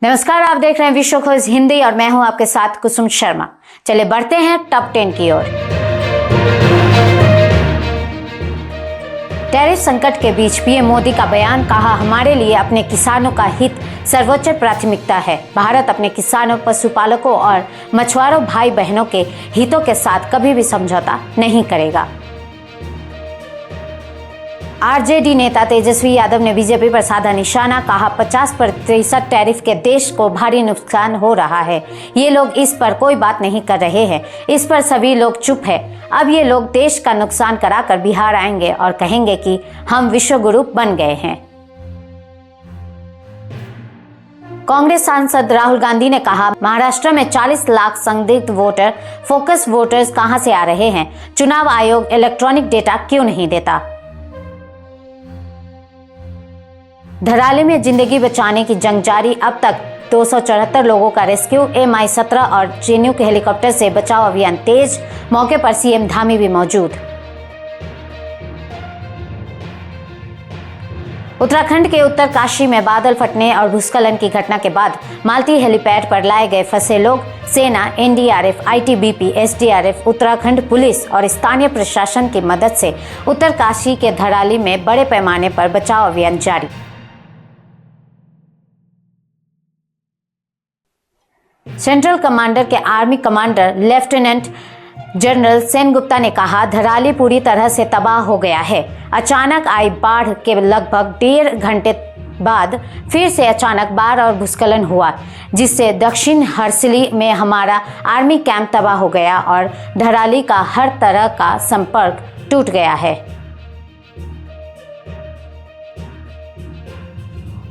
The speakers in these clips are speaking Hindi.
नमस्कार, आप देख रहे हैं विश्व खोज हिंदी और मैं हूं आपके साथ कुसुम शर्मा। चलिए बढ़ते हैं टॉप 10 की ओर। टैरिफ संकट के बीच पीएम मोदी का बयान, कहा हमारे लिए अपने किसानों का हित सर्वोच्च प्राथमिकता है। भारत अपने किसानों, पशुपालकों और मछुआरों भाई बहनों के हितों के साथ कभी भी समझौता नहीं करेगा। आरजेडी नेता तेजस्वी यादव ने बीजेपी पर साधा निशाना, कहा 50% टैरिफ के देश को भारी नुकसान हो रहा है। ये लोग इस पर कोई बात नहीं कर रहे हैं, इस पर सभी लोग चुप है। अब ये लोग देश का नुकसान कराकर बिहार आएंगे और कहेंगे कि हम विश्व गुरु बन गए हैं। कांग्रेस सांसद राहुल गांधी ने कहा, महाराष्ट्र में 40 लाख संदिग्ध वोटर, फोकस वोटर्स कहां से आ रहे हैं? चुनाव आयोग इलेक्ट्रॉनिक डेटा क्यों नहीं देता? धराली में जिंदगी बचाने की जंग जारी, अब तक 274 लोगों का रेस्क्यू। Mi-17 और चिनूक हेलीकॉप्टर से बचाव अभियान तेज, मौके पर सीएम धामी भी मौजूद। उत्तराखंड के उत्तरकाशी में बादल फटने और भूस्खलन की घटना के बाद मालती हेलीपैड पर लाए गए फंसे लोग, सेना, NDRF, ITBP, SDRF, Uttarakhand police और स्थानीय प्रशासन की मदद से उत्तरकाशी के धराली में बड़े पैमाने पर बचाव अभियान जारी। सेंट्रल कमांडर के army commander lieutenant general Sengupta ने कहा, धराली पूरी तरह से तबाह हो गया है। अचानक आई बाढ़ के लगभग 1.5 घंटे बाद फिर से अचानक बाढ़ और भूस्खलन हुआ, जिससे दक्षिण हर्सिली में हमारा आर्मी कैंप तबाह हो गया और धराली का हर तरह का संपर्क टूट गया है।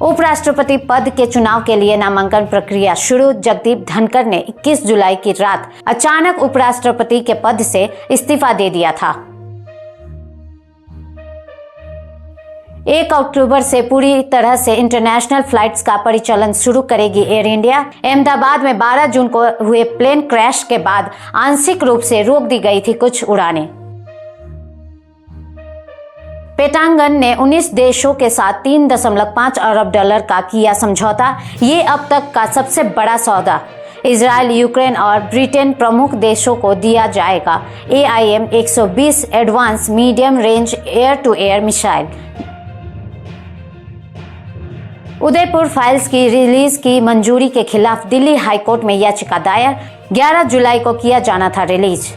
उपराष्ट्रपति पद के चुनाव के लिए नामांकन प्रक्रिया शुरू। जगदीप धनखड़ ने 21 जुलाई की रात अचानक उपराष्ट्रपति के पद से इस्तीफा दे दिया था। 1 अक्टूबर से पूरी तरह से इंटरनेशनल फ्लाइट्स का परिचालन शुरू करेगी एयर इंडिया। अहमदाबाद में 12 जून को हुए प्लेन क्रैश के बाद आंशिक रूप से रोक दी गई थी कुछ उड़ानें। पेंटागन ने 19 देशों के साथ $3.5 अरब का किया समझौता। ये अब तक का सबसे बड़ा सौदा। इजराइल, यूक्रेन और ब्रिटेन प्रमुख देशों को दिया जाएगा AIM-120 advance medium range air to air missile. Udaipur files की रिलीज की मंजूरी के खिलाफ दिल्ली हाईकोर्ट में याचिका दायर, 11 जुलाई को किया जाना था रिलीज।